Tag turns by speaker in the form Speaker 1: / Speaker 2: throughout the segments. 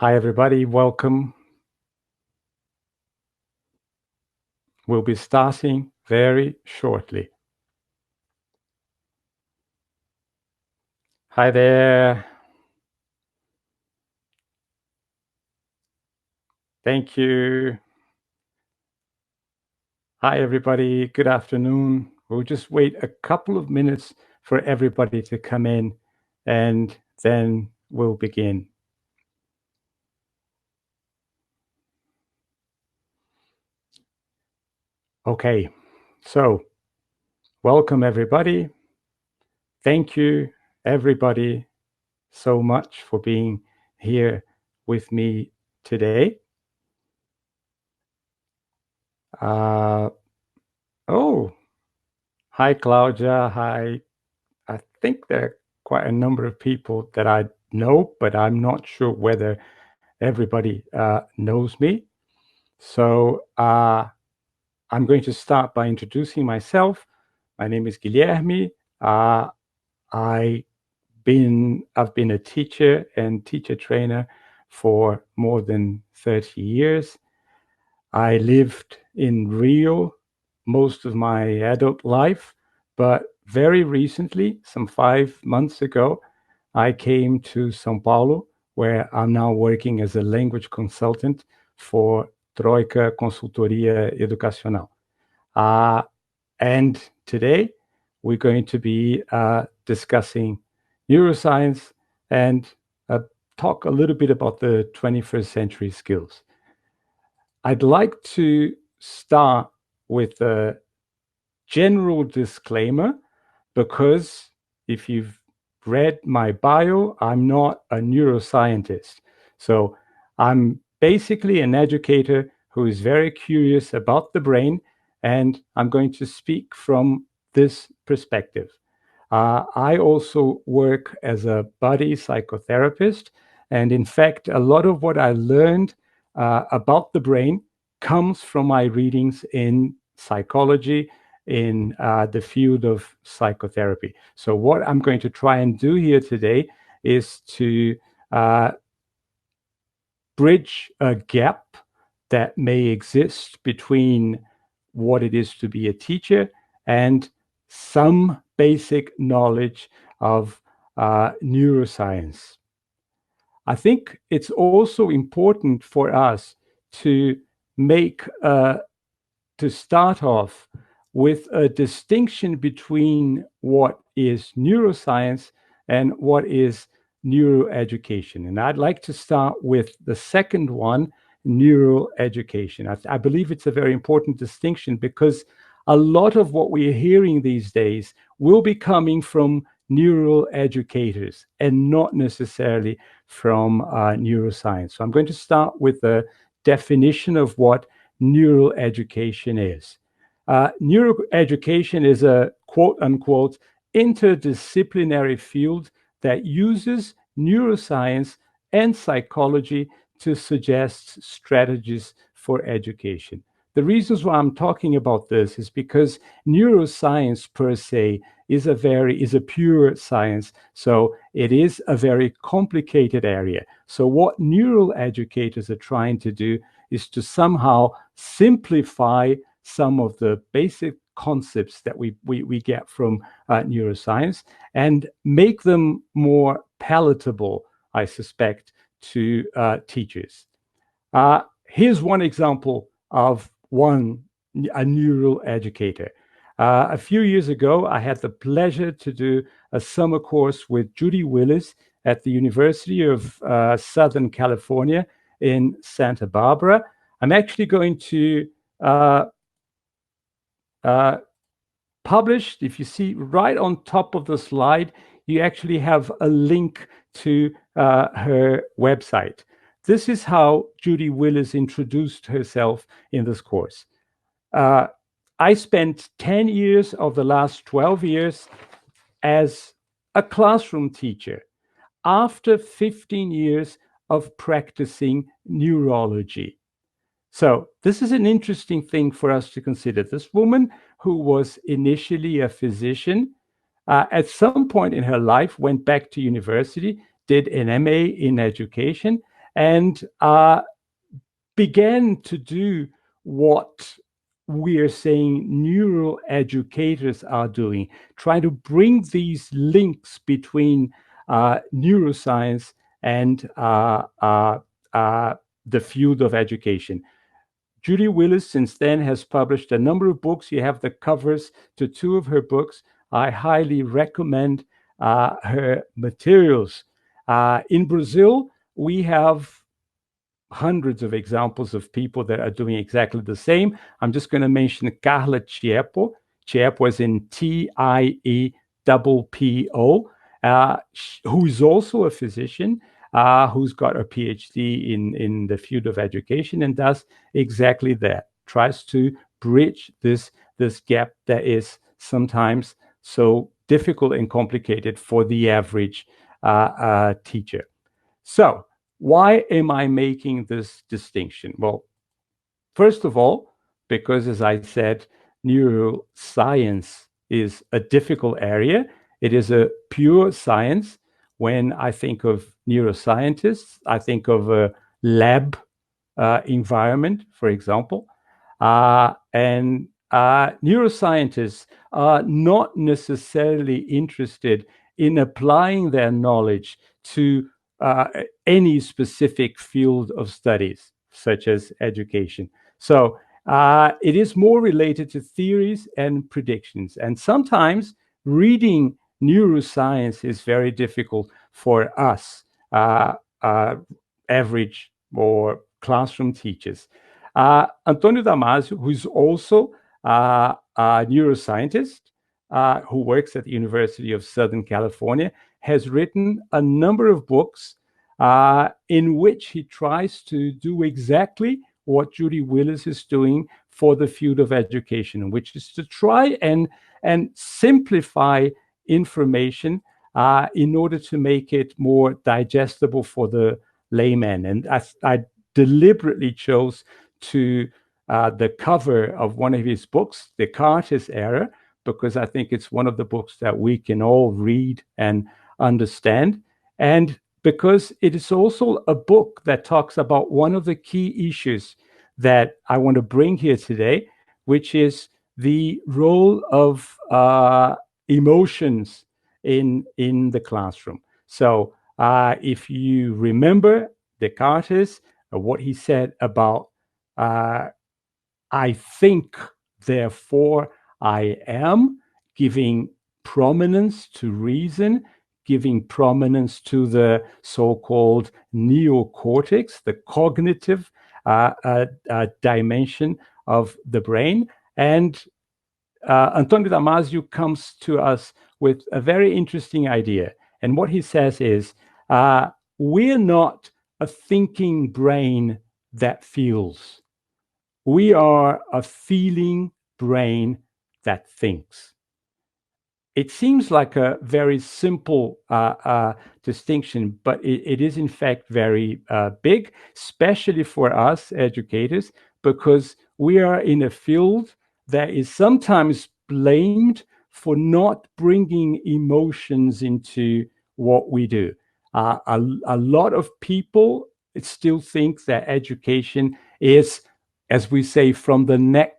Speaker 1: Hi, everybody. Welcome. We'll be starting very shortly. Hi there. Thank you. Hi, everybody. Good afternoon. We'll just wait a couple of minutes for everybody to come in, and then we'll begin. Okay, so welcome, everybody. Thank you, everybody, so much for being here with me today. Oh, hi, Claudia. Hi. I think there are quite a number of people that I know, but I'm not sure whether everybody knows me. So I'm going to start by introducing myself. My name is Guilherme. I've been a teacher and teacher trainer for more than 30 years. I lived in Rio most of my adult life, but very recently, some 5 months ago, I came to São Paulo, where I'm now working as a language consultant for Troika Consultoria Educacional. And today, we're going to be discussing neuroscience and talk a little bit about the 21st century skills. I'd like to start with a general disclaimer, because if you've read my bio, I'm not a neuroscientist. So I'm basically an educator who is very curious about the brain, and I'm going to speak from this perspective. I also work as a body psychotherapist, and in fact, a lot of what I learned about the brain comes from my readings in psychology, in the field of psychotherapy. So what I'm going to try and do here today is to bridge a gap that may exist between what it is to be a teacher and some basic knowledge of neuroscience. I think it's also important for us to start off with a distinction between what is neuroscience and what is neuroeducation. And I'd like to start with the second one, neuroeducation. I believe it's a very important distinction, because a lot of what we're hearing these days will be coming from neural educators and not necessarily from neuroscience. So I'm going to start with a definition of what neural education is. Neuroeducation is a quote unquote interdisciplinary field that uses neuroscience and psychology to suggest strategies for education. The reasons why I'm talking about this is because neuroscience per se is a pure science, so it is a very complicated area. So what neural educators are trying to do is to somehow simplify some of the basic concepts that we get from neuroscience and make them more palatable, I suspect, to teachers. Here's one example of a neural educator. A few years ago, I had the pleasure to do a summer course with Judy Willis at the University of Southern California in Santa Barbara. I'm actually going to publish, if you see right on top of the slide, you actually have a link to her website. This is how Judy Willis introduced herself in this course. I spent 10 years of the last 12 years as a classroom teacher after 15 years of practicing neurology. So this is an interesting thing for us to consider. This woman, who was initially a physician, at some point in her life went back to university, did an MA in education, and began to do what we are saying neuroeducators are doing, trying to bring these links between neuroscience and the field of education. Judy Willis, since then, has published a number of books. You have the covers to two of her books. I highly recommend her materials. In Brazil, we have hundreds of examples of people that are doing exactly the same. I'm just going to mention Carla Tieppo. Tieppo is in Tieppo, who is also a physician, who's got a PhD in the field of education and does exactly that, tries to bridge this gap that is sometimes so difficult and complicated for the average teacher. So, why am I making this distinction? Well, first of all, because as I said, neuroscience is a difficult area. It is a pure science. When I think of neuroscientists, I think of a lab environment, for example. And neuroscientists are not necessarily interested in applying their knowledge to any specific field of studies, such as education. So it is more related to theories and predictions. And sometimes reading neuroscience is very difficult for us, average or classroom teachers. Antonio Damasio, who's also a neuroscientist who works at the University of Southern California, has written a number of books in which he tries to do exactly what Judy Willis is doing for the field of education, which is to try and simplify information in order to make it more digestible for the layman. And I deliberately chose to the cover of one of his books, Descartes' Error, because I think it's one of the books that we can all read and understand. And because it is also a book that talks about one of the key issues that I want to bring here today, which is the role of emotions in the classroom. So if you remember Descartes, what he said about I think, therefore I am, giving prominence to reason, giving prominence to the so-called neocortex, the cognitive dimension of the brain. And Antonio Damasio comes to us with a very interesting idea. And what he says is, we're not a thinking brain that feels. We are a feeling brain that thinks. It seems like a very simple distinction, but it is in fact very big, especially for us educators, because we are in a field that is sometimes blamed for not bringing emotions into what we do. A lot of people still think that education is, as we say, from the neck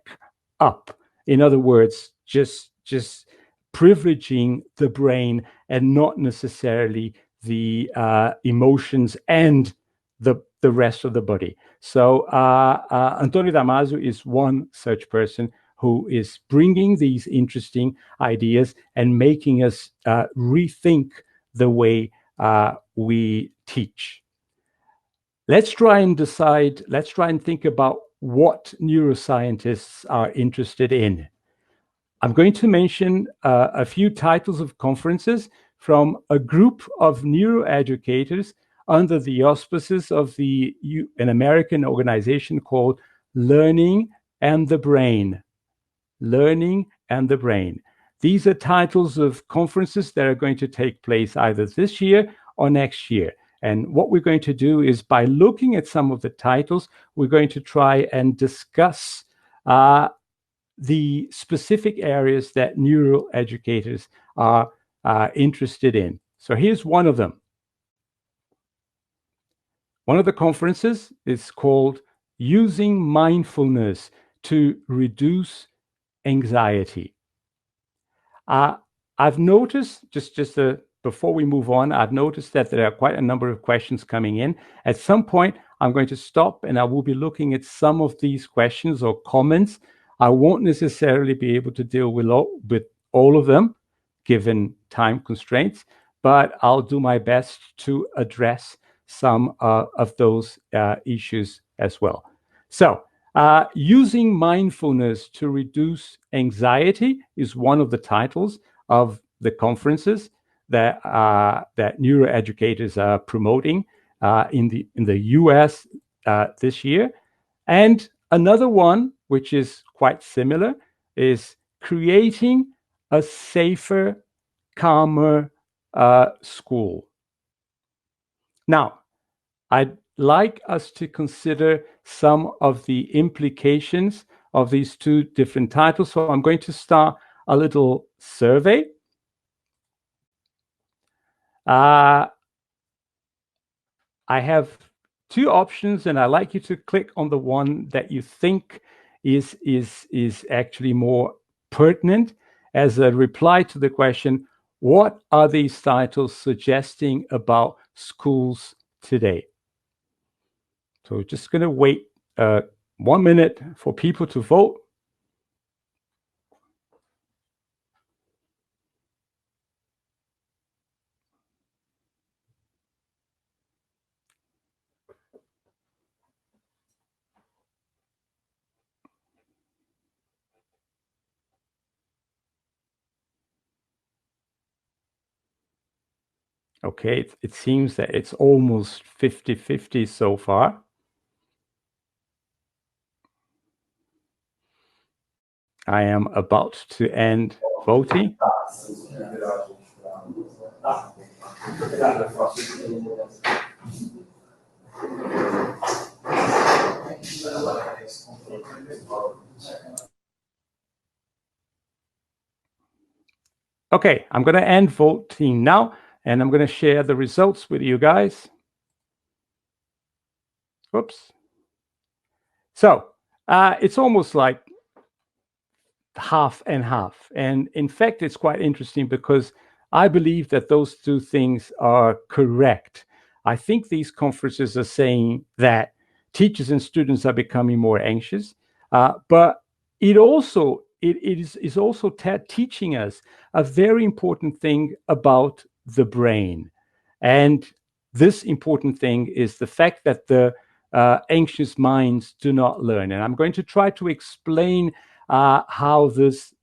Speaker 1: up. In other words, just privileging the brain and not necessarily the emotions and the rest of the body. So Antonio Damasio is one such person who is bringing these interesting ideas and making us rethink the way we teach. Let's try and think about what neuroscientists are interested in. I'm going to mention a few titles of conferences from a group of neuroeducators under the auspices of an American organization called Learning and the Brain. Learning and the Brain. These are titles of conferences that are going to take place either this year or next year. And what we're going to do is, by looking at some of the titles, we're going to try and discuss the specific areas that neuroeducators are interested in. So here's one of them. One of the conferences is called Using Mindfulness to Reduce Anxiety. I've noticed, before we move on, I've noticed that there are quite a number of questions coming in. At some point, I'm going to stop and I will be looking at some of these questions or comments. I won't necessarily be able to deal with all of them, given time constraints, but I'll do my best to address some of those issues as well. So, using mindfulness to reduce anxiety is one of the titles of the conferences that neuroeducators are promoting in the US this year. And another one, which is quite similar, is creating a safer, calmer school. Now, I'd like us to consider some of the implications of these two different titles. So I'm going to start a little survey. I have two options, and I'd like you to click on the one that you think is actually more pertinent as a reply to the question, what are these titles suggesting about schools today? So we're just going to wait 1 minute for people to vote. Okay, it seems that it's almost 50-50 so far. I am about to end voting. Okay, I'm going to end voting now, and I'm going to share the results with you guys. Whoops. So it's almost like half and half. And in fact, it's quite interesting because I believe that those two things are correct. I think these conferences are saying that teachers and students are becoming more anxious, but it is also teaching us a very important thing about the brain. And this important thing is the fact that the anxious minds do not learn. And I'm going to try to explain how this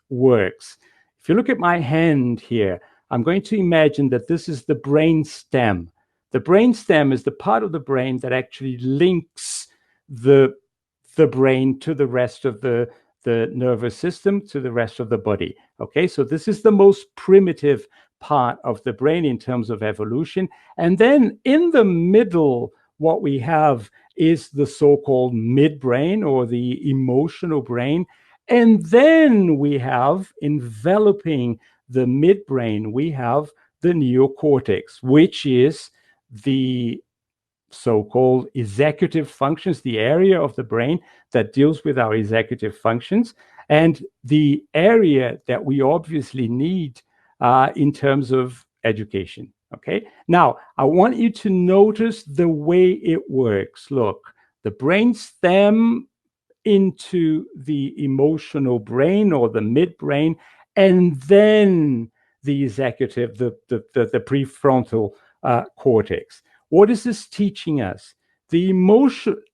Speaker 1: works. If you look at my hand here, I'm going to imagine that this is the brain stem. The brain stem is the part of the brain that actually links the brain to the rest of the nervous system, to the rest of the body. Okay, so this is the most primitive part of the brain in terms of evolution. And then in the middle, what we have is the so-called midbrain or the emotional brain. And then we have, enveloping the midbrain, we have the neocortex, which is the so-called executive functions, the area of the brain that deals with our executive functions, and the area that we obviously need in terms of education. Okay, now I want you to notice the way it works. Look, the brain stem into the emotional brain or the midbrain, and then the executive, the prefrontal cortex. What is this teaching us? The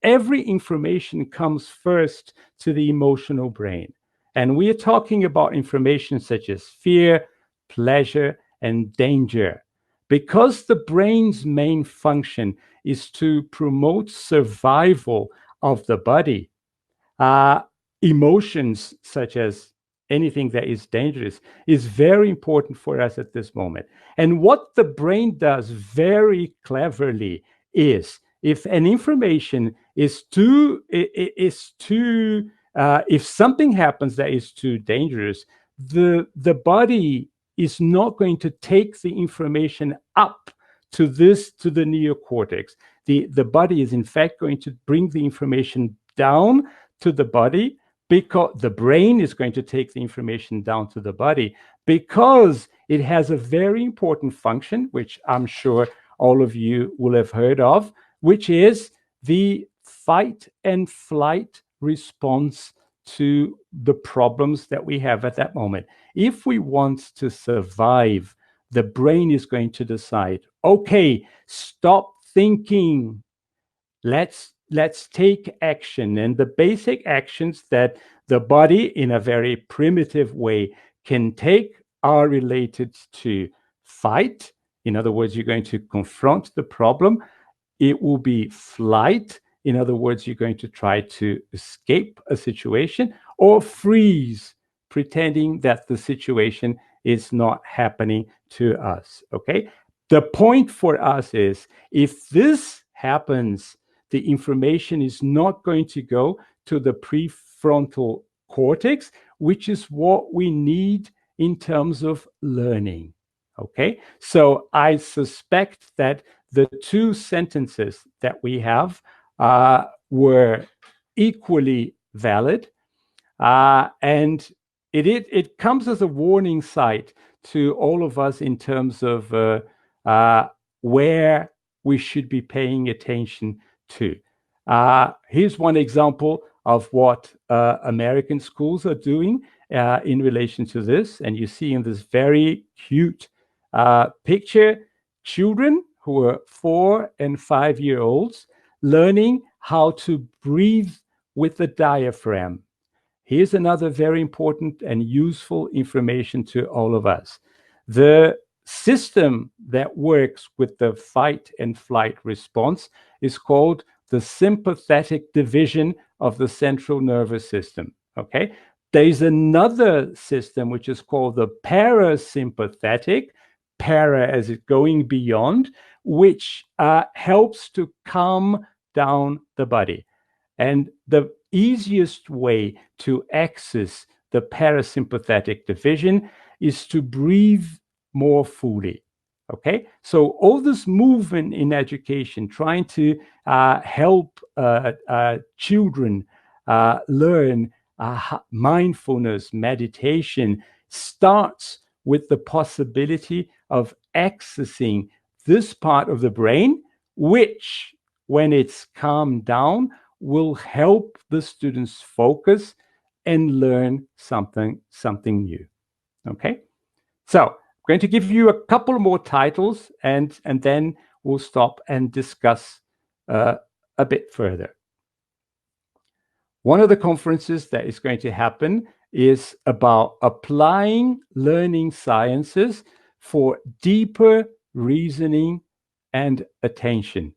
Speaker 1: every information comes first to the emotional brain. And we are talking about information such as fear, pleasure, and danger. Because the brain's main function is to promote survival of the body, emotions such as anything that is dangerous is very important for us at this moment. And what the brain does very cleverly is, if an information is if something happens that is too dangerous, the body is not going to take the information up to the neocortex. the body is in fact going to bring the information down to the body, because the brain is going to take the information down to the body, because it has a very important function, which I'm sure all of you will have heard of, which is the fight and flight response to the problems that we have at that moment. If we want to survive, the brain is going to decide, okay, stop thinking. Let's take action. And the basic actions that the body, in a very primitive way, can take are related to fight. In other words, you're going to confront the problem. It will be flight. In other words, you're going to try to escape a situation, or freeze, pretending that the situation is not happening to us. Okay? The point for us is, if this happens, the information is not going to go to the prefrontal cortex, which is what we need in terms of learning. Okay? So I suspect that the two sentences that we have were equally valid, and it comes as a warning sight to all of us in terms of where we should be paying attention to. Here's one example of what American schools are doing in relation to this, and you see in this very cute picture children who are 4 and 5 year olds learning how to breathe with the diaphragm. Here's another very important and useful information to all of us. The system that works with the fight and flight response is called the sympathetic division of the central nervous system. Okay? There's another system which is called the parasympathetic, para as it going beyond, which helps to calm down the body. And the easiest way to access the parasympathetic division is to breathe more fully. Okay, so all this movement in education, trying to help children learn mindfulness, meditation, starts with the possibility of accessing this part of the brain, which, when it's calmed down, will help the students focus and learn something new. Okay, so I'm going to give you a couple more titles, and then we'll stop and discuss a bit further. One of the conferences that is going to happen is about applying learning sciences for deeper reasoning and attention.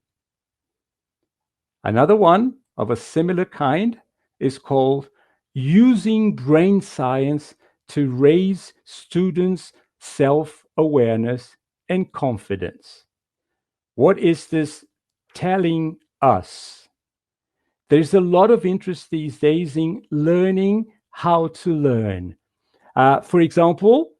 Speaker 1: Another one of a similar kind is called Using Brain Science to Raise Students' Self-Awareness and Confidence. What is this telling us? There's a lot of interest these days in learning how to learn. For example,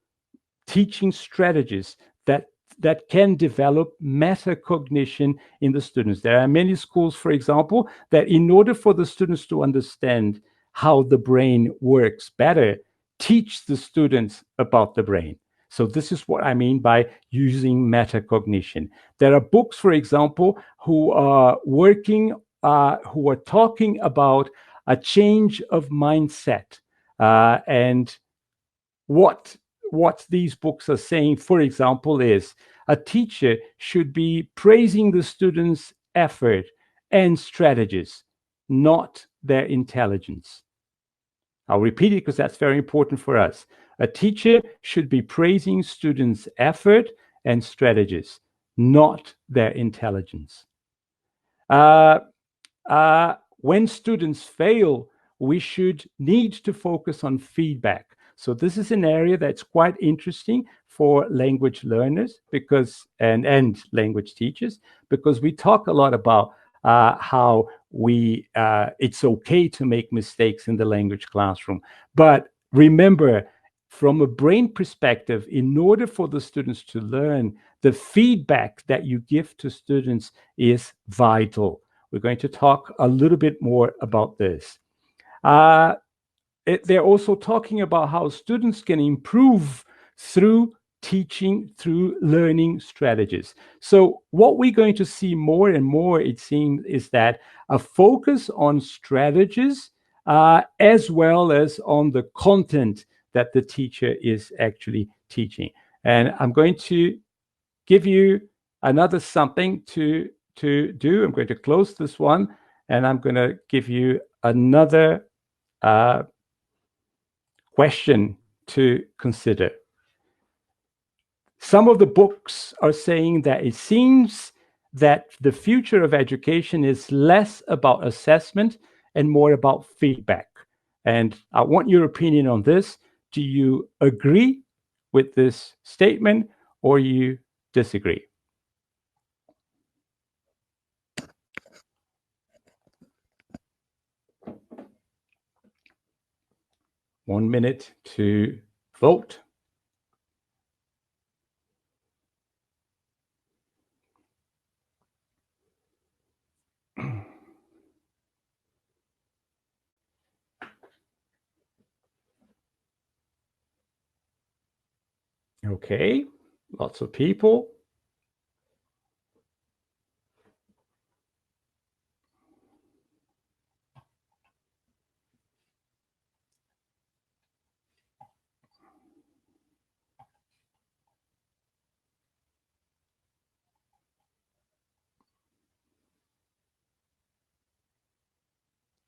Speaker 1: teaching strategies that can develop metacognition in the students. There are many schools, for example, that in order for the students to understand how the brain works better, teach the students about the brain. So this is what I mean by using metacognition. There are books, for example, who are talking about a change of mindset, and what these books are saying, for example, is a teacher should be praising the students' effort and strategies, not their intelligence. I'll repeat it because that's very important for us. A teacher should be praising students' effort and strategies, not their intelligence. When students fail, we should need to focus on feedback. So this is an area that's quite interesting for language learners and language teachers, because we talk a lot about how it's okay to make mistakes in the language classroom. But remember, from a brain perspective, in order for the students to learn, the feedback that you give to students is vital. We're going to talk a little bit more about this. They're also talking about how students can improve through teaching, through learning strategies. So what we're going to see more and more, it seems, is that a focus on strategies as well as on the content that the teacher is actually teaching. And I'm going to give you another something to do. I'm going to close this one, and I'm going to give you another question to consider. Some of the books are saying that it seems that the future of education is less about assessment and more about feedback. And I want your opinion on this. Do you agree with this statement or you disagree? One minute to vote. Okay, lots of people.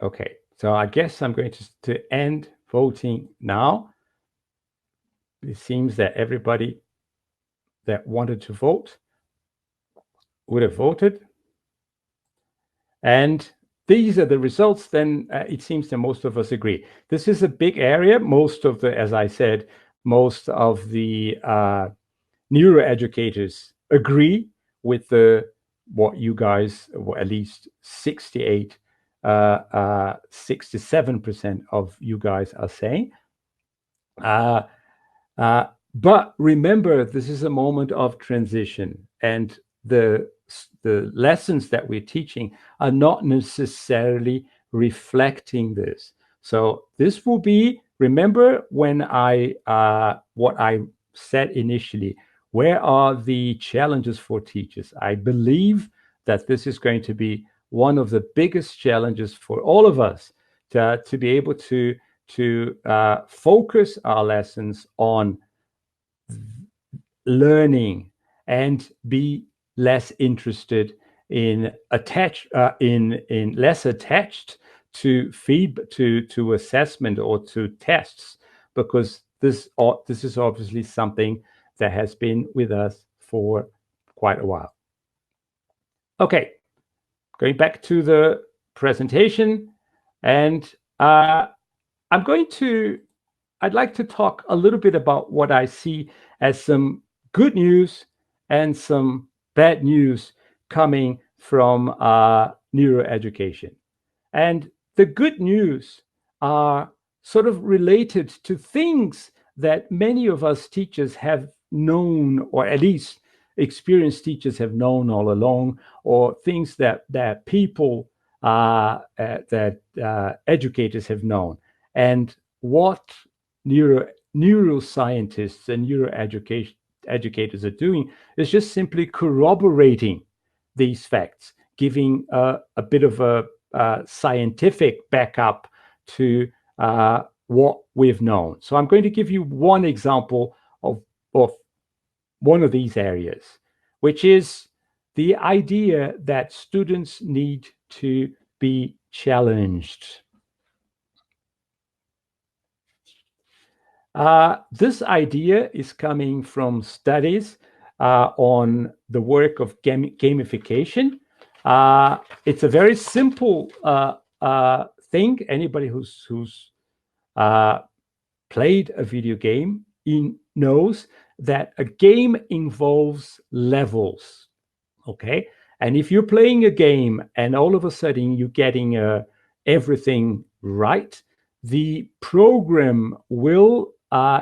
Speaker 1: Okay, so I guess I'm going to end voting now. It seems that everybody that wanted to vote would have voted. And these are the results. Then it seems that most of us agree. This is a big area. Most of the, as I said, most of the neuroeducators agree with what you guys, or at least 67% of you guys are saying. But remember, this is a moment of transition, and the lessons that we're teaching are not necessarily reflecting this. So this will be, remember when what I said initially, where are the challenges for teachers? I believe that this is going to be one of the biggest challenges for all of us to be able to focus our lessons on learning and be less interested in less attached to to assessment or to tests, because this is obviously something that has been with us for quite a while. Okay, going back to the presentation, and I'd like to talk a little bit about what I see as some good news and some bad news coming from neuroeducation. And the good news are sort of related to things that many of us teachers have known, or at least experienced teachers have known all along, or things that people that educators have known. And what neuroscientists and educators are doing is just simply corroborating these facts, giving a bit of a scientific backup to what we've known. So I'm going to give you one example of one of these areas, which is the idea that students need to be challenged. This idea is coming from studies on the work of gamification. It's a very simple thing. Anybody who's played a video game knows that a game involves levels. Okay, and if you're playing a game and all of a sudden you're getting everything right, the program will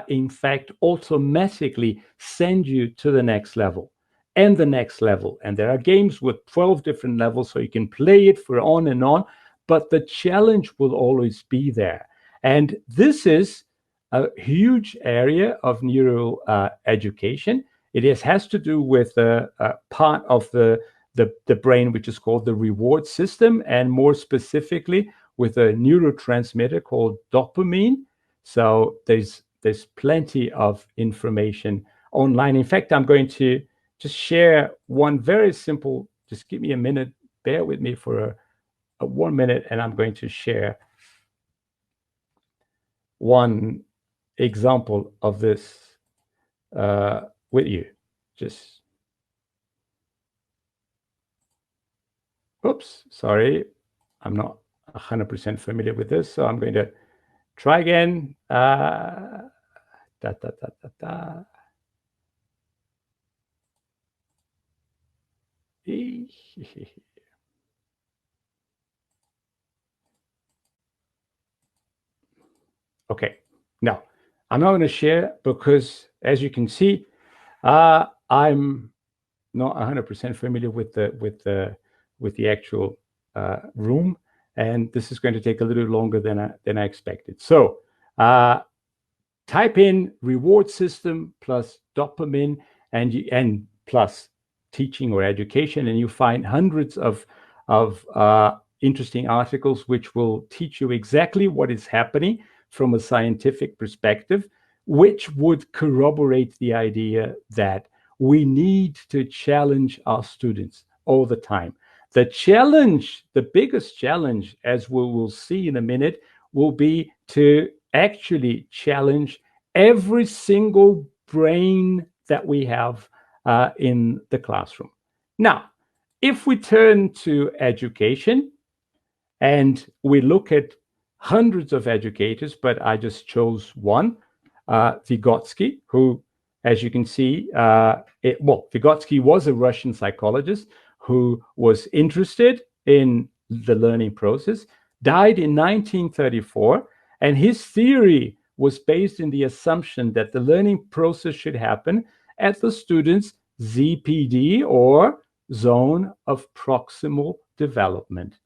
Speaker 1: in fact automatically send you to the next level. and the next level. And there are games with 12 different levels, so you can play it for on and on, but the challenge will always be there. And this is a huge area of neuro education. Has to do with a part of the brain which is called the reward system, and more specifically with a neurotransmitter called dopamine. So there's plenty of information online. In fact, I'm going to just share one very simple, just give me a minute, bear with me for a 1 minute, and I'm going to share one example of this with you. Just, oops, sorry, I'm not 100% familiar with this, so I'm going to try again. Okay, now I'm not going to share because, as you can see, I'm not 100% familiar with the actual room, and this is going to take a little longer than I expected. So type in reward system plus dopamine and plus teaching or education, and you find hundreds of interesting articles which will teach you exactly what is happening from a scientific perspective, which would corroborate the idea that we need to challenge our students all the time. The challenge, the biggest challenge, as we will see in a minute, will be to actually challenge every single brain that we have in the classroom. Now, if we turn to education and we look at hundreds of educators, but I just chose one, Vygotsky, who, as you can see, Vygotsky was a Russian psychologist who was interested in the learning process, died in 1934, and his theory was based in the assumption that the learning process should happen at the student's ZPD, or zone of proximal development.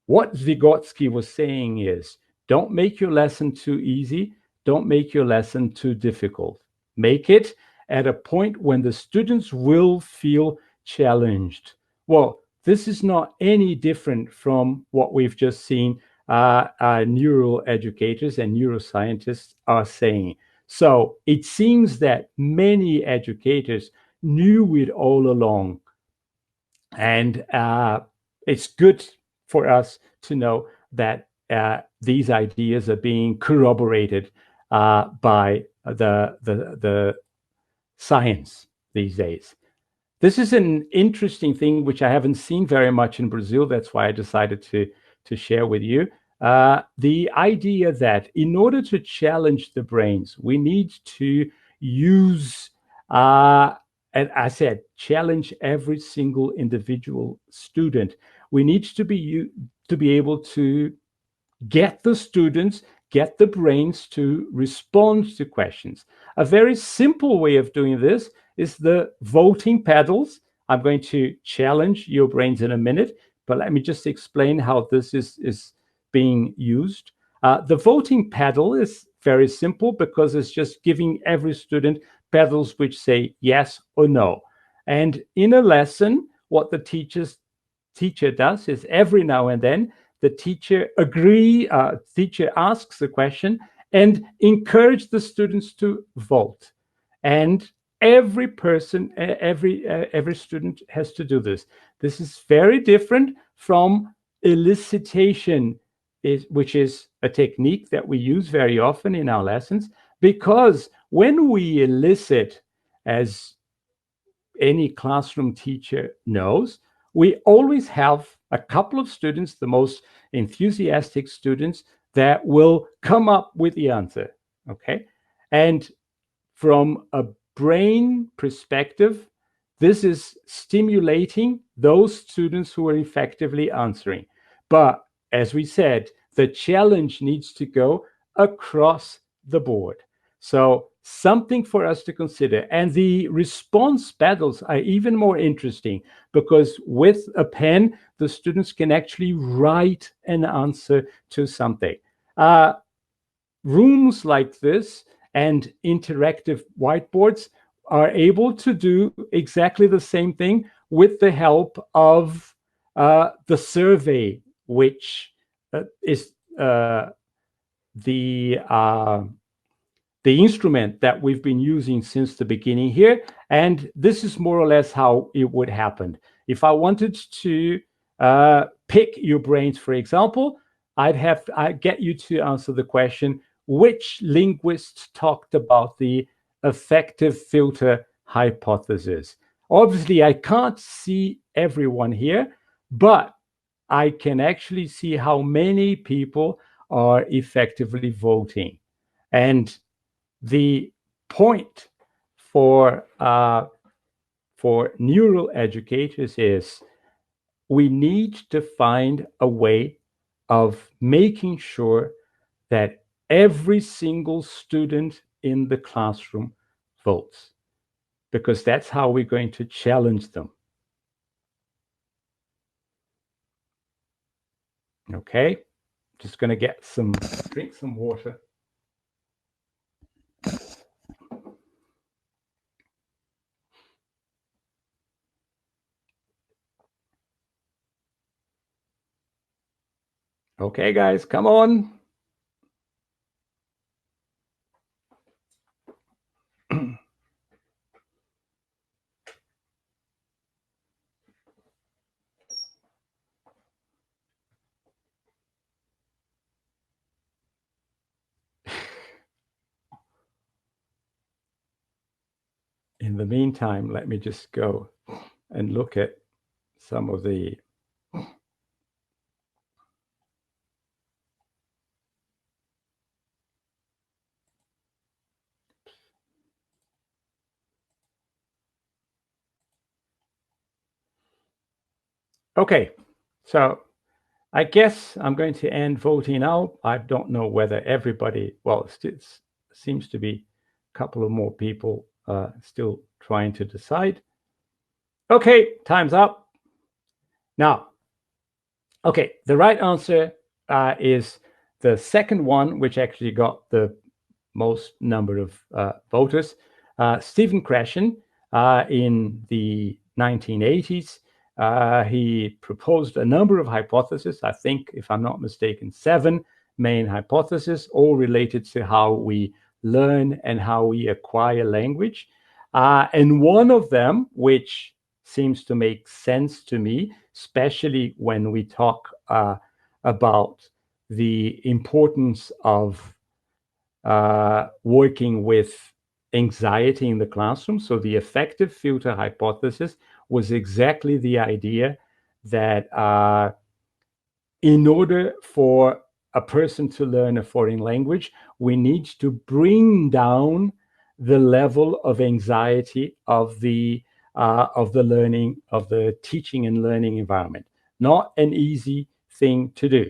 Speaker 1: What Vygotsky was saying is, don't make your lesson too easy, don't make your lesson too difficult. Make it at a point when the students will feel challenged. Well, this is not any different from what we've just seen neural educators and neuroscientists are saying. So it seems that many educators knew it all along. And it's good for us to know that these ideas are being corroborated by the science these days. This is an interesting thing which I haven't seen very much in Brazil. That's why I decided to share with you. The idea that in order to challenge the brains, we need to use, and I said, challenge every single individual student. We need to be able to get the students, get the brains to respond to questions. A very simple way of doing this is the voting pedals. I'm going to challenge your brains in a minute, but let me just explain how this is being used. The voting pedal is very simple because it's just giving every student pedals which say yes or no. And in a lesson, what the teacher does is every now and then the teacher asks the question and encourage the students to vote. And every person, every student has to do this. This is very different from elicitation, which is a technique that we use very often in our lessons, because when we elicit, as any classroom teacher knows, we always have a couple of students, the most enthusiastic students, that will come up with the answer, okay? And from a brain perspective, this is stimulating those students who are effectively answering. But as we said, the challenge needs to go across the board. So something for us to consider. And the response battles are even more interesting because with a pen, the students can actually write an answer to something. Rooms like this and interactive whiteboards are able to do exactly the same thing with the help of the survey, which is the instrument that we've been using since the beginning here. And this is more or less how it would happen. If I wanted to pick your brains, for example, I'd get you to answer the question, which linguists talked about the affective filter hypothesis? Obviously, I can't see everyone here, but I can actually see how many people are effectively voting. And the point for neural educators is we need to find a way of making sure that every single student in the classroom votes, because that's how we're going to challenge them. Okay, just going to drink some water. Okay, guys, come on. In the meantime, let me just go and look at some of the Okay, so I guess I'm going to end voting now. I don't know whether everybody, well, it seems to be a couple of more people still trying to decide. Okay, time's up. Now, okay, the right answer is the second one, which actually got the most number of voters. Stephen Krashen in the 1980s. He proposed a number of hypotheses, I think, if I'm not mistaken, 7 main hypotheses, all related to how we learn and how we acquire language. And one of them, which seems to make sense to me, especially when we talk about the importance of working with anxiety in the classroom. So the affective filter hypothesis was exactly the idea that in order for a person to learn a foreign language, we need to bring down the level of anxiety of the learning, of the teaching and learning environment. Not an easy thing to do,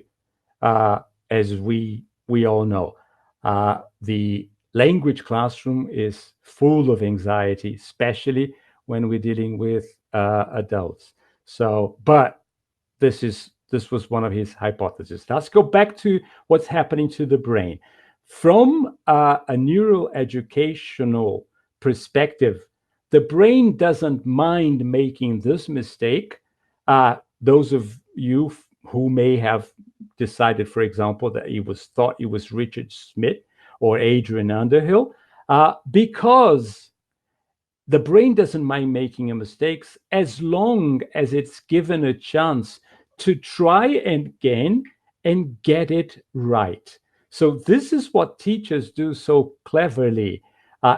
Speaker 1: as we all know. The language classroom is full of anxiety, especially when we're dealing with adults. So, but this was one of his hypotheses. Let's go back to what's happening to the brain. From a neural educational perspective, the brain doesn't mind making this mistake. Those of you who may have decided, for example, that thought it was Richard Smith or Adrian Underhill, because the brain doesn't mind making mistakes as long as it's given a chance to try again and get it right. So this is what teachers do so cleverly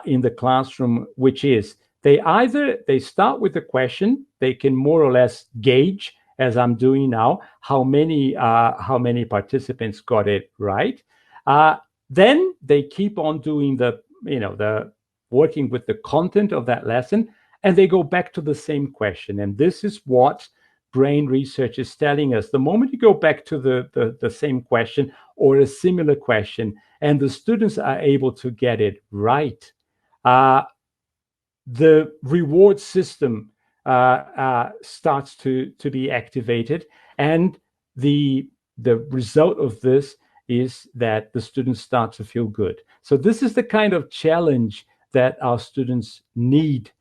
Speaker 1: in the classroom, which is they start with a question, they can more or less gauge, as I'm doing now, how many participants got it right. Then they keep on doing the working with the content of that lesson, and they go back to the same question. And this is what brain research is telling us. The moment you go back to the same question or a similar question, and the students are able to get it right, the reward system starts to be activated, and the result of this is that the students start to feel good. So this is the kind of challenge that our students need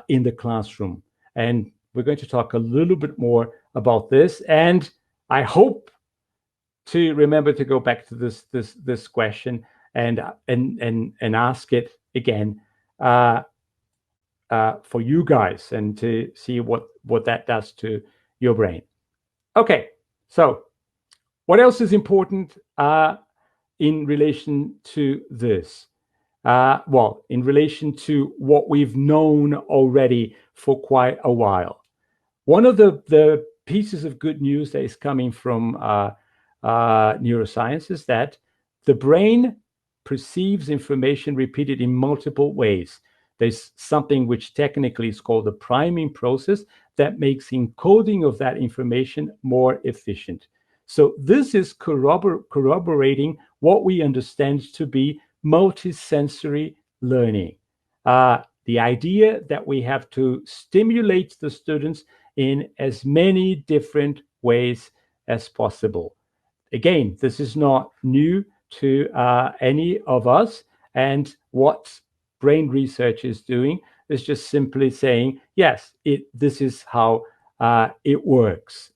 Speaker 1: in the classroom. And we're going to talk a little bit more about this. And I hope to remember to go back to this question and ask it again for you guys, and to see what that does to your brain. Okay, so what else is important in relation to this? Well, in relation to what we've known already for quite a while. One of the pieces of good news that is coming from neuroscience is that the brain perceives information repeated in multiple ways. There's something which technically is called the priming process that makes encoding of that information more efficient. So this is corroborating what we understand to be multisensory learning. The idea that we have to stimulate the students in as many different ways as possible. Again, this is not new to any of us, and what brain research is doing is just simply saying, yes, this is how it works.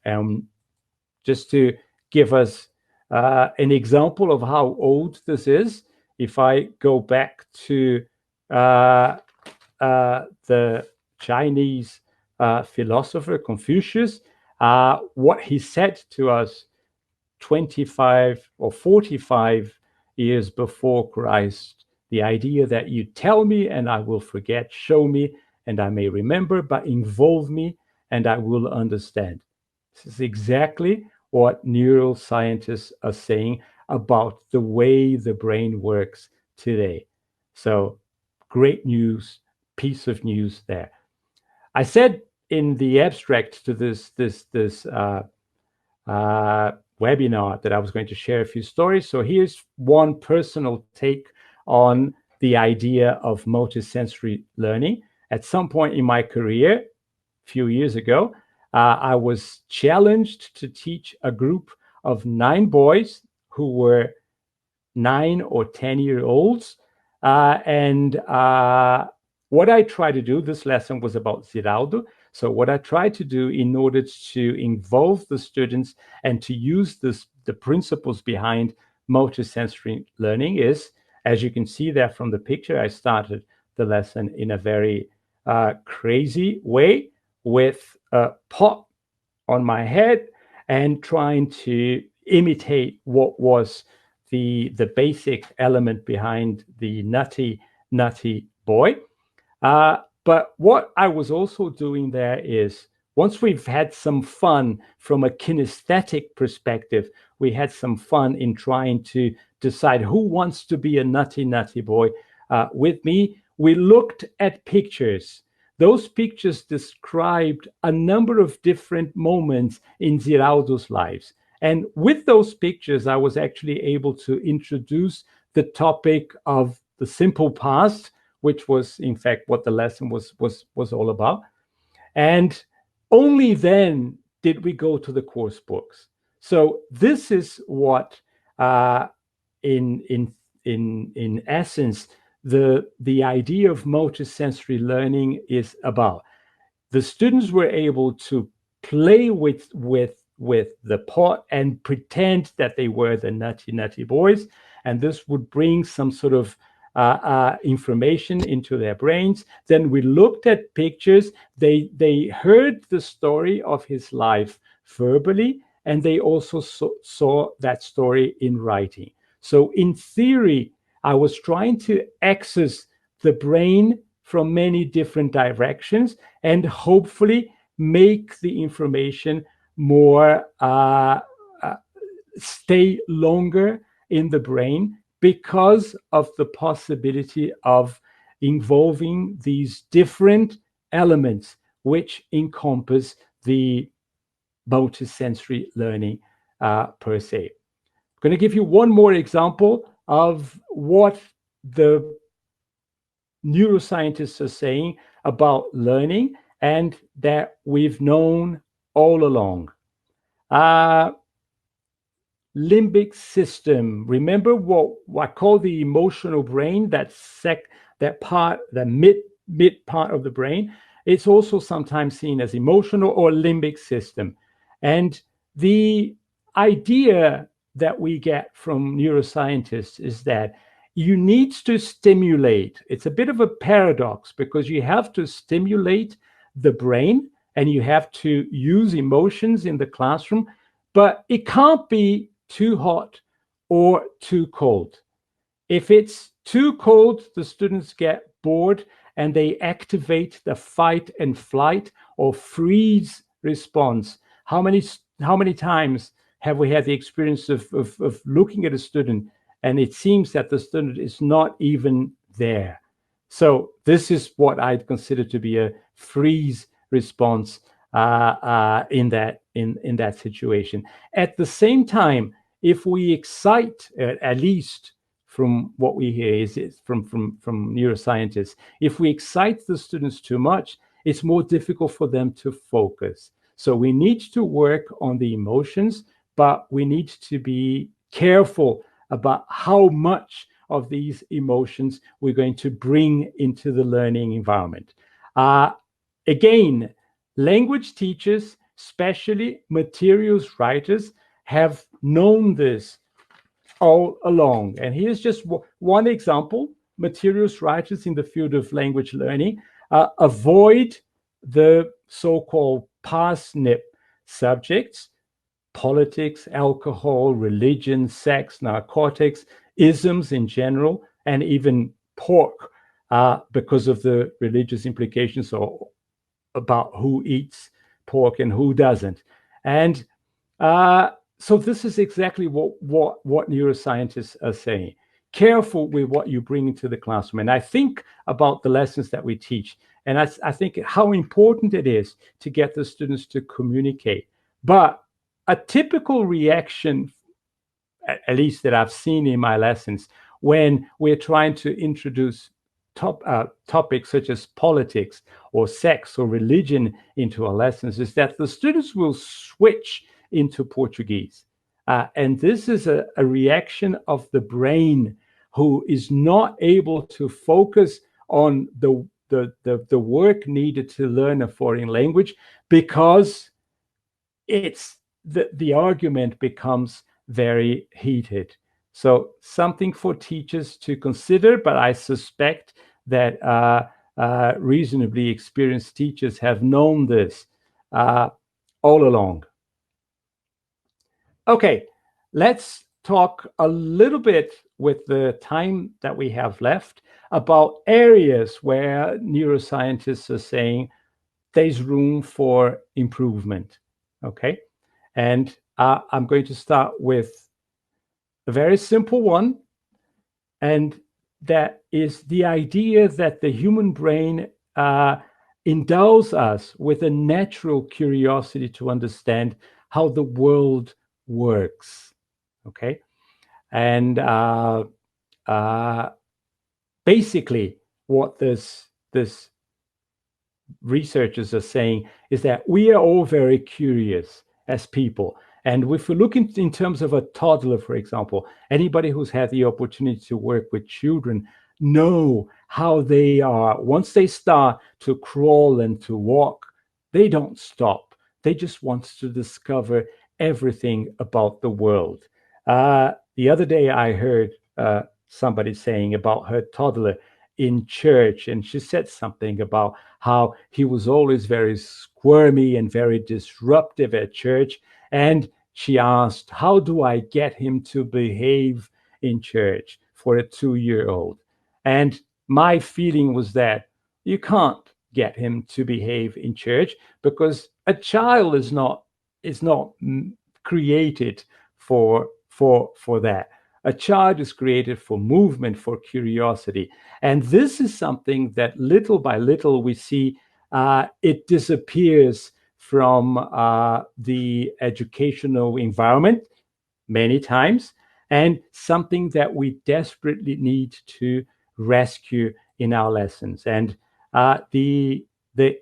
Speaker 1: Just to give us an example of how old this is, if I go back to the Chinese philosopher Confucius, what he said to us 25 or 45 years before Christ, the idea that you tell me and I will forget, show me and I may remember, but involve me and I will understand. This is exactly what neuroscientists are saying about the way the brain works today. So great news, piece of news there. I said in the abstract to this webinar that I was going to share a few stories. So here's one personal take on the idea of multisensory learning. At some point in my career, a few years ago, I was challenged to teach a group of 9 boys who were 9 or 10-year-olds. What I tried to do, this lesson was about Ziraldo. So what I tried to do in order to involve the students and to use the principles behind multisensory learning is, as you can see there from the picture, I started the lesson in a very crazy way with a pot on my head and trying to imitate what was the basic element behind the nutty boy. But what I was also doing there is, once we've had some fun from a kinesthetic perspective, we had some fun in trying to decide who wants to be a nutty boy with me. We looked at pictures. Those pictures described a number of different moments in Ziraldo's lives. And with those pictures, I was actually able to introduce the topic of the simple past, which was in fact what the lesson was all about. And only then did we go to the course books. So this is what, in essence, the idea of multisensory learning is about. The students were able to play with the pot and pretend that they were the nutty boys, and this would bring some sort of information into their brains. Then we looked at pictures. They heard the story of his life verbally, and they also saw that story in writing. So in theory, I was trying to access the brain from many different directions and hopefully make the information more stay longer in the brain, because of the possibility of involving these different elements which encompass the multisensory learning per se. I'm going to give you one more example of what the neuroscientists are saying about learning and that we've known all along. Limbic system. Remember what I call the emotional brain, that part, the mid part of the brain. It's also sometimes seen as emotional or limbic system. And the idea that we get from neuroscientists is that you need to stimulate. It's a bit of a paradox because you have to stimulate the brain and you have to use emotions in the classroom, but it can't be too hot or too cold. If it's too cold, the students get bored and they activate the fight and flight or freeze response. How many times have we had the experience of looking at a student and it seems that the student is not even there? So this is what I'd consider to be a freeze response in that situation. At the same time, if we excite, at least from what we hear is from neuroscientists, if we excite the students too much, it's more difficult for them to focus. So we need to work on the emotions, but we need to be careful about how much of these emotions we're going to bring into the learning environment. Again, language teachers, especially materials writers, have known this all along. And here's just one example. Materials writers in the field of language learning avoid the so-called parsnip subjects: politics, alcohol, religion, sex, narcotics, isms in general, and even pork, because of the religious implications or about who eats pork and who doesn't. And so this is exactly what neuroscientists are saying. Careful with what you bring into the classroom. And I think about the lessons that we teach. And I think how important it is to get the students to communicate. But a typical reaction, at least that I've seen in my lessons, when we're trying to introduce topics such as politics or sex or religion into our lessons, is that the students will switch into Portuguese. And this is a reaction of the brain who is not able to focus on the work needed to learn a foreign language, because it's the argument becomes very heated. So something for teachers to consider, but I suspect that reasonably experienced teachers have known this all along. Okay, let's talk a little bit with the time that we have left about areas where neuroscientists are saying there's room for improvement. Okay, and I'm going to start with a very simple one, and that is the idea that the human brain endows us with a natural curiosity to understand how the world works. Okay, and basically what this researchers are saying is that we are all very curious as people. And if we look in terms of a toddler, for example, anybody who's had the opportunity to work with children know how they are. Once they start to crawl and to walk, they don't stop. They just want to discover everything about the world. The other day I heard somebody saying about her toddler in church, and she said something about how he was always very squirmy and very disruptive at church. And she asked, how do I get him to behave in church for a 2-year-old? And my feeling was that you can't get him to behave in church, because a child is not created for that. A child is created for movement, for curiosity. And this is something that little by little we see it disappears from the educational environment many times, and something that we desperately need to rescue in our lessons. And the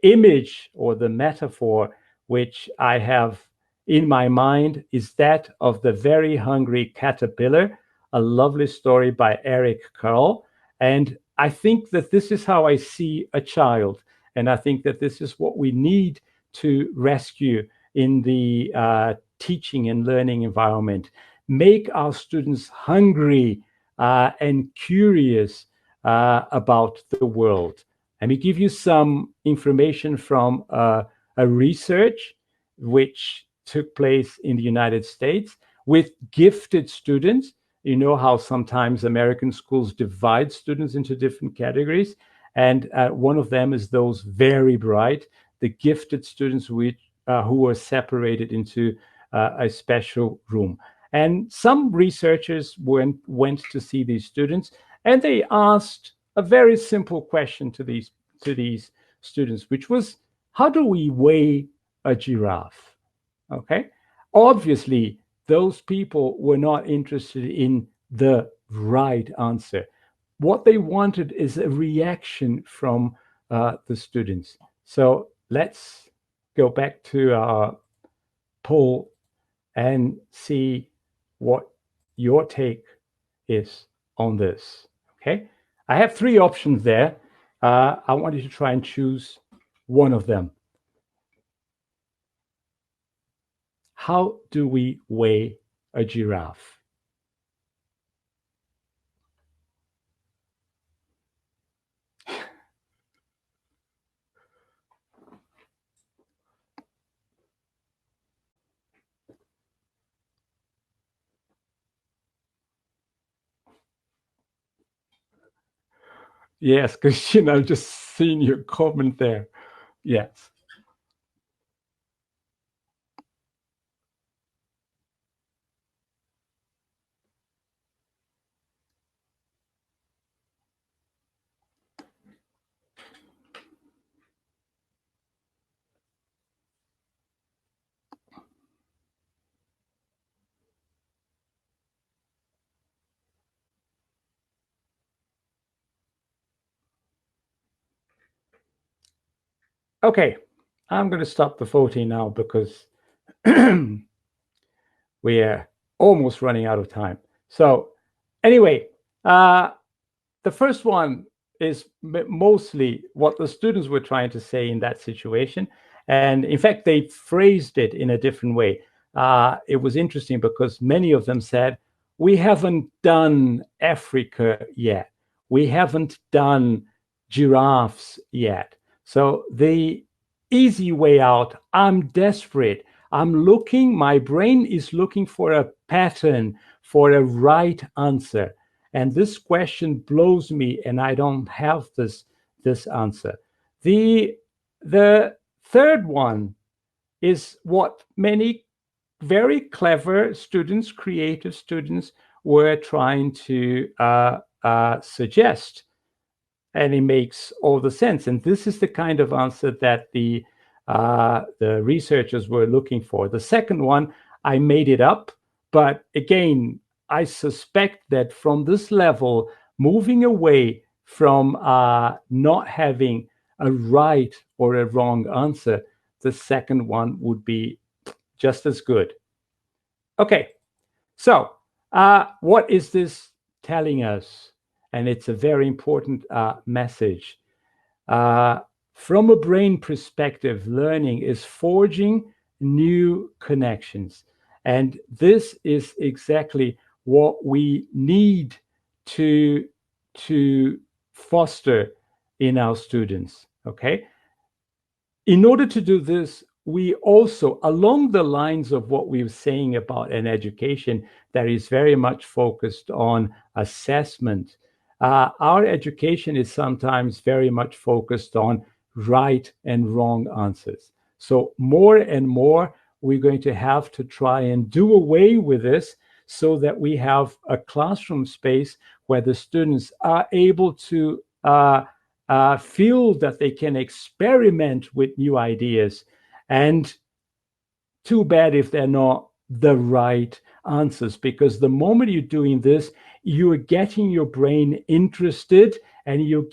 Speaker 1: image or the metaphor which I have in my mind is that of the very hungry caterpillar, a lovely story by Eric Carle. And I think that this is how I see a child. And I think that this is what we need to rescue in the teaching and learning environment. Make our students hungry and curious about the world. Let me give you some information from a research which took place in the United States with gifted students. You know how sometimes American schools divide students into different categories. And one of them is those very bright, the gifted students who were separated into a special room. And some researchers went to see these students, and they asked a very simple question to these students, which was, how do we weigh a giraffe? Okay. Obviously, those people were not interested in the right answer. What they wanted is a reaction from the students. So let's go back to our poll and see what your take is on this. Okay. I have three options there. I want you to try and choose one of them. How do we weigh a giraffe? Yes, Christian, I've just seen your comment there. Yes. Okay, I'm going to stop the voting now because we are almost running out of time. So anyway, the first one is mostly what the students were trying to say in that situation. And in fact, they phrased it in a different way. It was interesting because many of them said, we haven't done Africa yet. We haven't done giraffes yet. So the easy way out, I'm desperate. My brain is looking for a pattern, for a right answer. And this question blows me, and I don't have this answer. The third one is what many very clever students, creative students, were trying to suggest, and it makes all the sense. And this is the kind of answer that the researchers were looking for. The second one, I made it up, but again, I suspect that from this level, moving away from not having a right or a wrong answer, the second one would be just as good. Okay, so what is this telling us? And it's a very important message. From a brain perspective, learning is forging new connections. And this is exactly what we need to foster in our students, okay? In order to do this, we also, along the lines of what we were saying about an education that is very much focused on assessment, our education is sometimes very much focused on right and wrong answers. So more and more, we're going to have to try and do away with this so that we have a classroom space where the students are able to feel that they can experiment with new ideas. And too bad if they're not the right answers, because the moment you're doing this, you are getting your brain interested, and you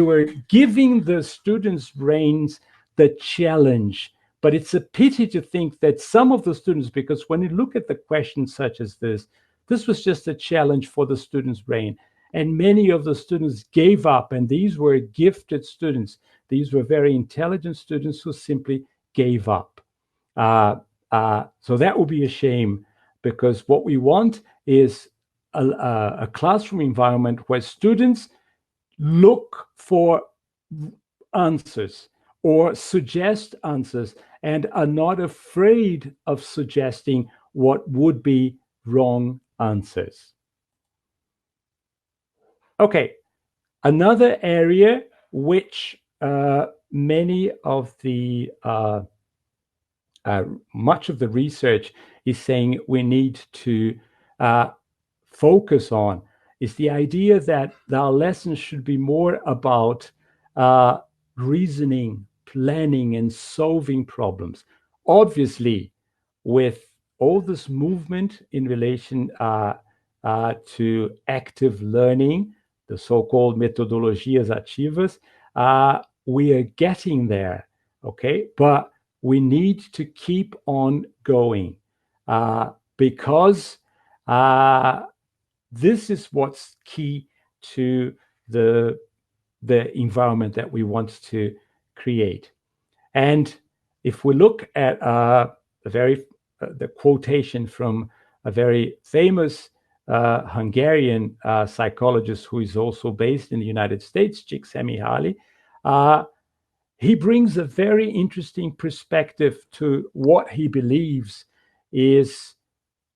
Speaker 1: are giving the students' brains the challenge. But it's a pity to think that some of the students, because when you look at the questions such as this was just a challenge for the student's brain. And many of the students gave up, and these were gifted students. These were very intelligent students who simply gave up. So that would be a shame, because what we want is a classroom environment where students look for answers or suggest answers and are not afraid of suggesting what would be wrong answers. Okay, another area which many of the much of the research is saying we need to focus on is the idea that our lessons should be more about reasoning, planning, and solving problems. Obviously, with all this movement in relation to active learning, the so-called metodologias ativas, we are getting there, okay? But we need to keep on going because this is what's key to the environment that we want to create. And if we look at the quotation from a very famous Hungarian psychologist who is also based in the United States, Csikszentmihalyi, he brings a very interesting perspective to what he believes is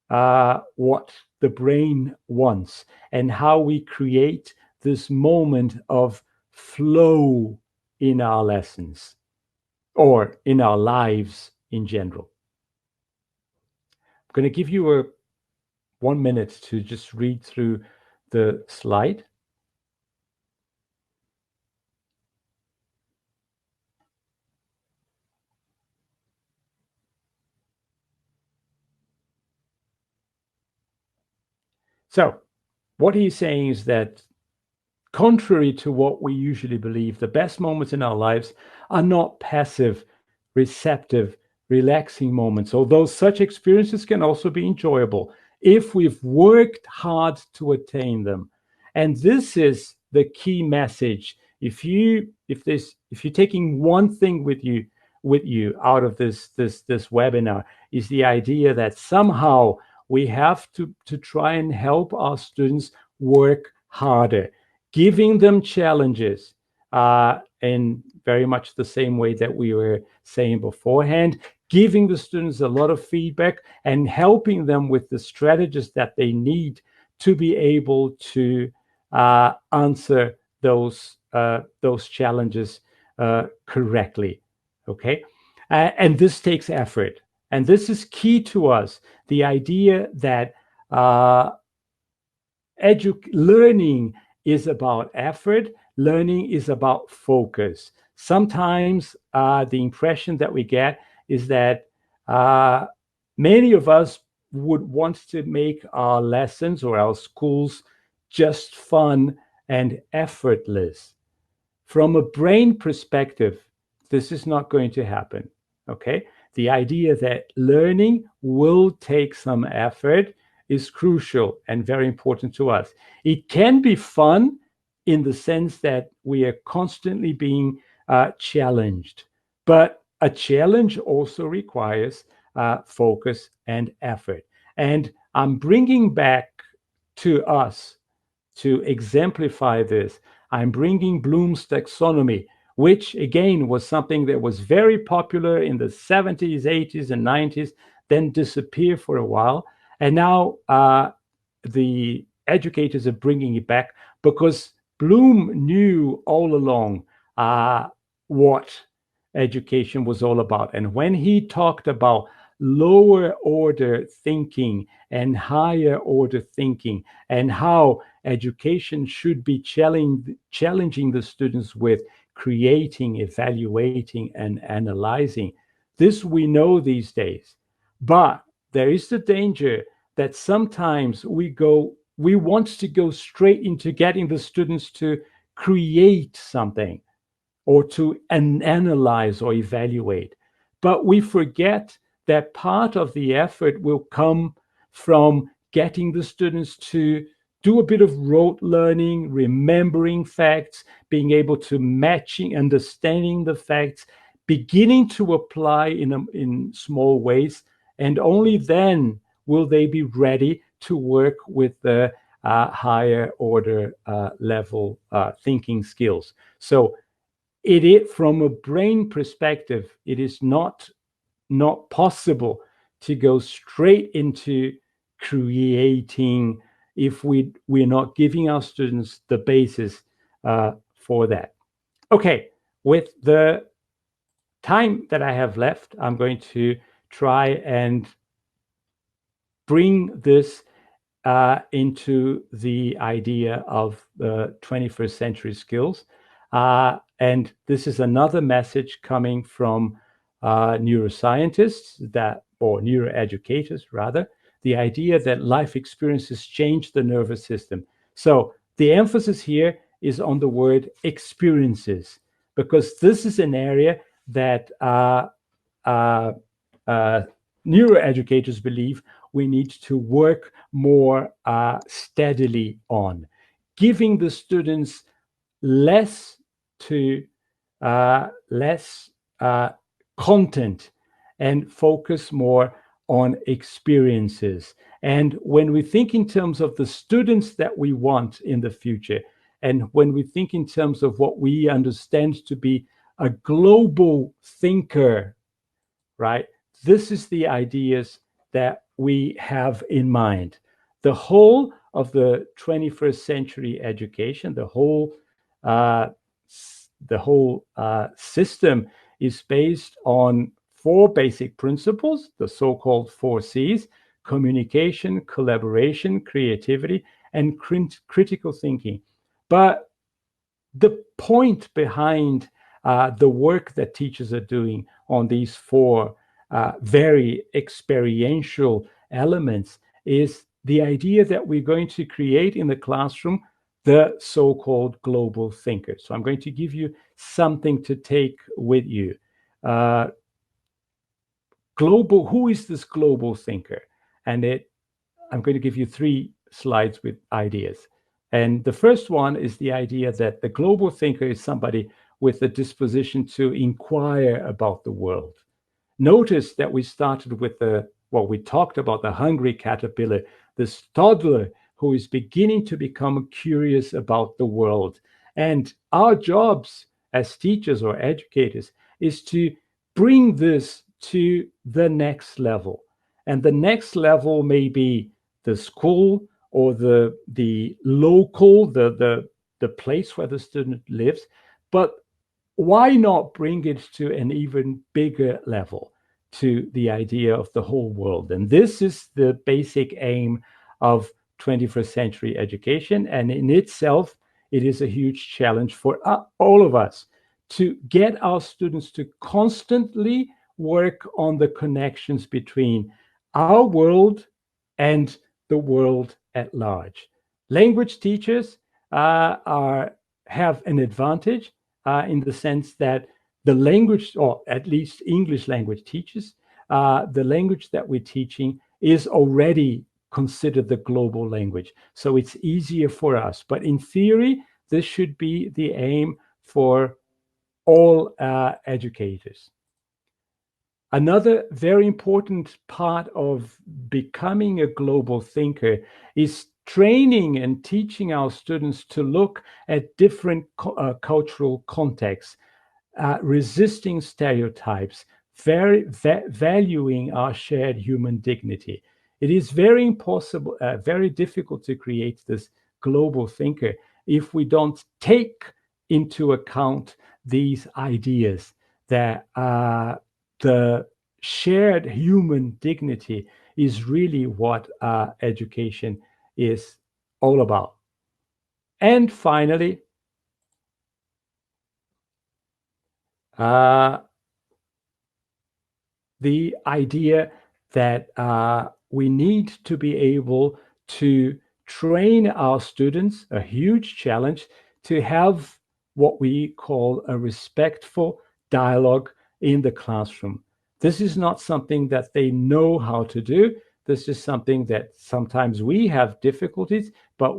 Speaker 1: what the brain wants and how we create this moment of flow in our lessons or in our lives in general. I'm going to give you 1 minute to just read through the slide. So what he's saying is that, contrary to what we usually believe, the best moments in our lives are not passive, receptive, relaxing moments, although such experiences can also be enjoyable if we've worked hard to attain them. And this is the key message. If you're taking one thing with you out of this webinar, is the idea that somehow we have to try and help our students work harder, giving them challenges in very much the same way that we were saying beforehand, giving the students a lot of feedback and helping them with the strategies that they need to be able to answer those challenges correctly. Okay, and this takes effort, and this is key to us. The idea that learning is about effort, learning is about focus. Sometimes the impression that we get is that many of us would want to make our lessons or our schools just fun and effortless. From a brain perspective, this is not going to happen, okay? The idea that learning will take some effort is crucial and very important to us. It can be fun in the sense that we are constantly being challenged, but a challenge also requires focus and effort. And I'm bringing back to us, to exemplify this, I'm bringing Bloom's taxonomy, which again was something that was very popular in the 70s, 80s, and 90s, then disappeared for a while. And now the educators are bringing it back because Bloom knew all along what education was all about. And when he talked about lower order thinking and higher order thinking and how education should be challenging the students with creating, evaluating, and analyzing, this we know these days. But there is the danger that sometimes we want to go straight into getting the students to create something or to analyze or evaluate. But we forget that part of the effort will come from getting the students to do a bit of rote learning, remembering facts, being able to matching, understanding the facts, beginning to apply in small ways, and only then will they be ready to work with the higher order level thinking skills. So from a brain perspective, it is not possible to go straight into creating if we're not giving our students the basis for that. Okay, with the time that I have left, I'm going to try and bring this into the idea of the 21st century skills. And this is another message coming from neuroscientists or neuroeducators rather, the idea that life experiences change the nervous system. So the emphasis here is on the word experiences, because this is an area that neuroeducators believe we need to work more steadily on, giving the students less content and focus more on experiences. And when we think in terms of the students that we want in the future, and when we think in terms of what we understand to be a global thinker, right? This is the ideas that we have in mind. The whole of the 21st century education, the whole system is based on four basic principles, the so-called 4Cs: communication, collaboration, creativity, and critical thinking. But the point behind the work that teachers are doing on these four very experiential elements is the idea that we're going to create in the classroom the so-called global thinker. So I'm going to give you something to take with you. Who is this global thinker? And I'm going to give you 3 slides with ideas. And the first one is the idea that the global thinker is somebody with a disposition to inquire about the world. Notice that we started with we talked about the hungry caterpillar, this toddler who is beginning to become curious about the world. And our jobs as teachers or educators is to bring this to the next level. And the next level may be the school or the local, the place where the student lives. But why not bring it to an even bigger level, to the idea of the whole world? And this is the basic aim of 21st century education. And in itself, it is a huge challenge for all of us to get our students to constantly work on the connections between our world and the world at large. Language teachers have an advantage in the sense that the language, or at least English language teachers, the language that we're teaching is already considered the global language. So it's easier for us. But in theory, this should be the aim for all educators. Another very important part of becoming a global thinker is training and teaching our students to look at different cultural contexts, resisting stereotypes, valuing our shared human dignity. It is very difficult to create this global thinker if we don't take into account these ideas that the shared human dignity is really what education is all about. And finally, the idea that we need to be able to train our students, a huge challenge, to have what we call a respectful dialogue in the classroom. This is not something that they know how to do. This is something that sometimes we have difficulties, but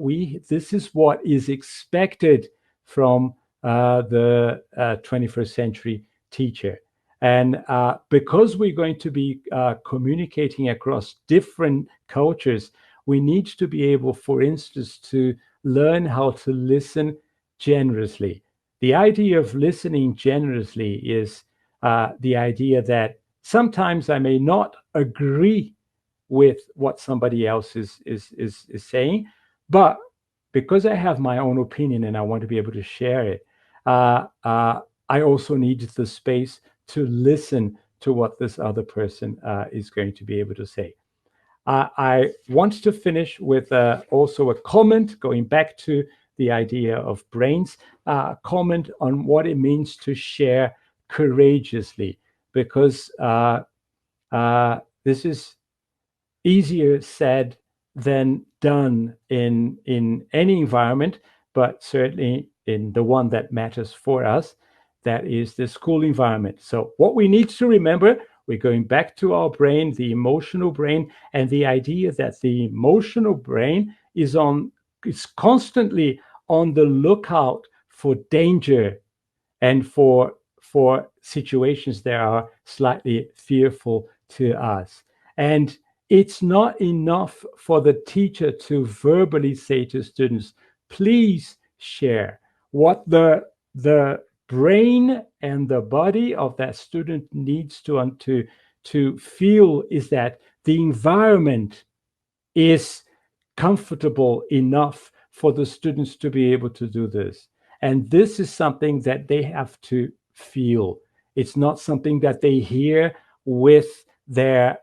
Speaker 1: this is what is expected from the 21st century teacher. And because we're going to be communicating across different cultures, we need to be able, for instance, to learn how to listen generously. The idea of listening generously is the idea that sometimes I may not agree with what somebody else is saying, but because I have my own opinion and I want to be able to share it, I also need the space to listen to what this other person is going to be able to say. I want to finish with also a comment, going back to the idea of brains, comment on what it means to share courageously, because this is easier said than done in any environment, but certainly in the one that matters for us, that is the school environment. So what we need to remember, we're going back to our brain, the emotional brain, and the idea that the emotional brain is constantly on the lookout for danger and for situations that are slightly fearful to us. And it's not enough for the teacher to verbally say to students, please share. What the brain and the body of that student needs to feel is that the environment is comfortable enough for the students to be able to do this. And this is something that they have to feel. It's not something that they hear with their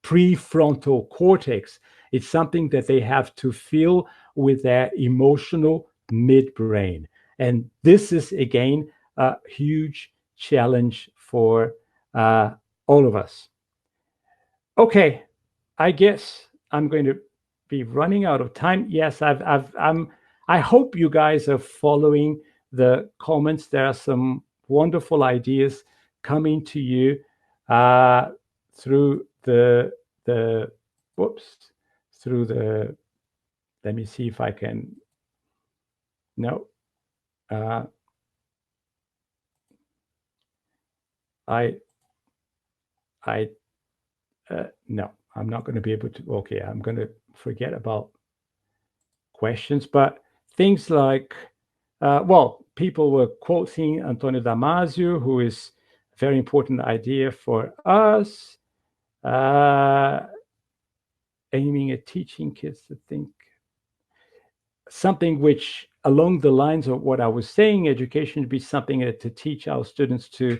Speaker 1: prefrontal cortex. It's something that they have to feel with their emotional midbrain. And this is, again, a huge challenge for all of us. Okay, I guess I'm going to be running out of time. Yes, I hope you guys are following the comments. There are some wonderful ideas coming to you through the let me see if I can. No. No, I'm not going to be able to. Okay, I'm going to forget about questions, but things like, people were quoting Antonio Damasio, who is a very important idea for us, aiming at teaching kids to think. Something which, along the lines of what I was saying, education should be something to teach our students to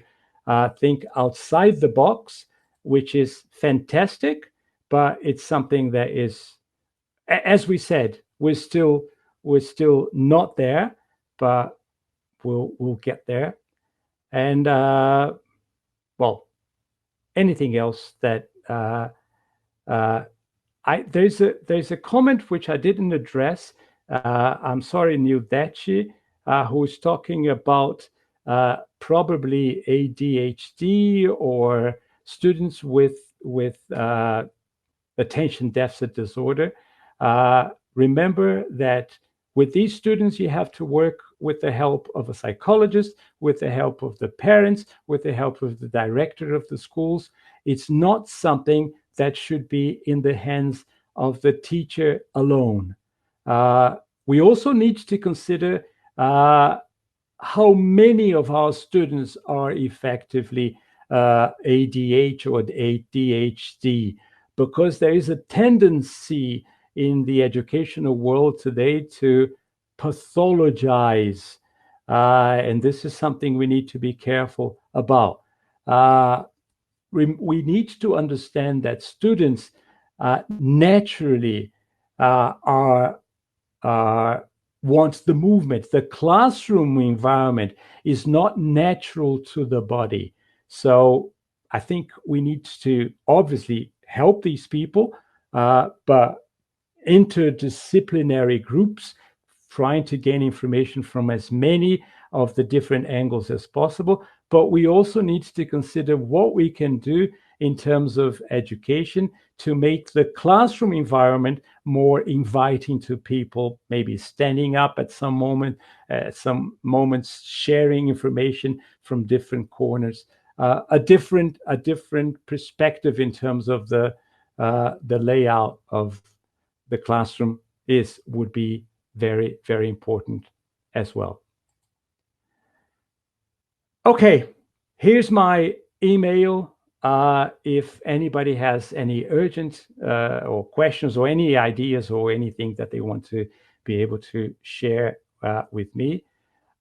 Speaker 1: think outside the box, which is fantastic, but it's something that is, as we said, we're still not there, but we'll get there. And anything else that there's a comment which I didn't address. I'm sorry, Neil Dachi, who's talking about probably ADHD or students with attention deficit disorder. Remember that with these students, you have to work with the help of a psychologist, with the help of the parents, with the help of the director of the schools. It's not something that should be in the hands of the teacher alone. We also need to consider how many of our students are effectively ADH or ADHD, because there is a tendency in the educational world today to pathologize. And this is something we need to be careful about. We need to understand that students naturally want the movement. The classroom environment is not natural to the body. So I think we need to obviously help these people, but interdisciplinary groups trying to gain information from as many of the different angles as possible. But we also need to consider what we can do in terms of education to make the classroom environment more inviting to people, maybe standing up at some moments, sharing information from different corners, a different perspective in terms of the layout of the classroom would be very, very important as well. Okay, here's my email. If anybody has any urgent or questions or any ideas or anything that they want to be able to share with me,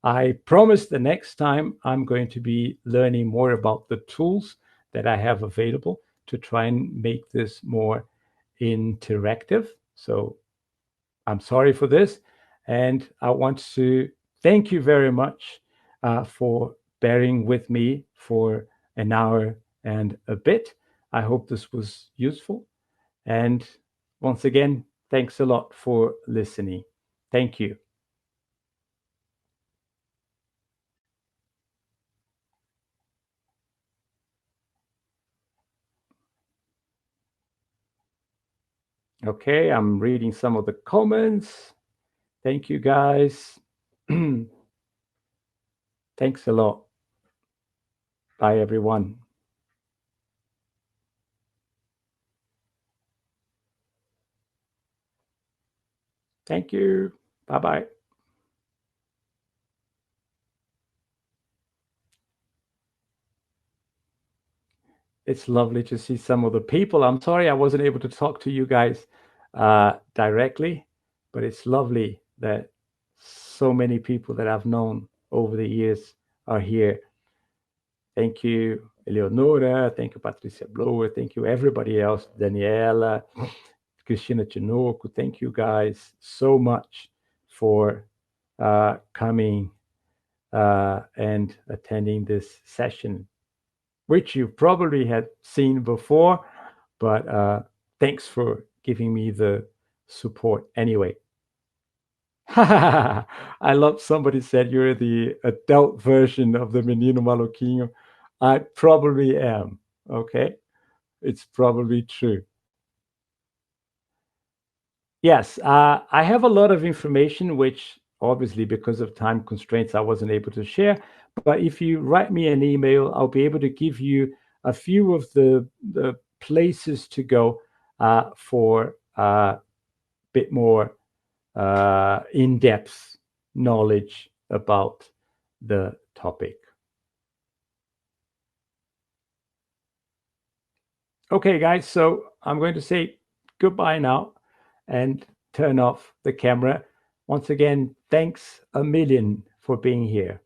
Speaker 1: I promise the next time I'm going to be learning more about the tools that I have available to try and make this more interactive. So I'm sorry for this. And I want to thank you very much for bearing with me for an hour and a bit. I hope this was useful. And once again, thanks a lot for listening. Thank you. Okay, I'm reading some of the comments. Thank you, guys. Thanks a lot. Bye, everyone. Thank you. Bye-bye. It's lovely to see some of the people. I'm sorry I wasn't able to talk to you guys directly, but it's lovely that so many people that I've known over the years are here. Thank you, Eleonora. Thank you, Patricia Blower. Thank you, everybody else. Daniela, Cristina Tinoco. Thank you guys so much for coming and attending this session, which you probably had seen before, but thanks for giving me the support anyway. I love somebody said you're the adult version of the Menino Maluquinho. I probably am, okay? It's probably true. Yes, I have a lot of information, which obviously, because of time constraints, I wasn't able to share. But if you write me an email, I'll be able to give you a few of the places to go for a bit more in-depth knowledge about the topic. Okay, guys, so I'm going to say goodbye now and turn off the camera. Once again, thanks a million for being here.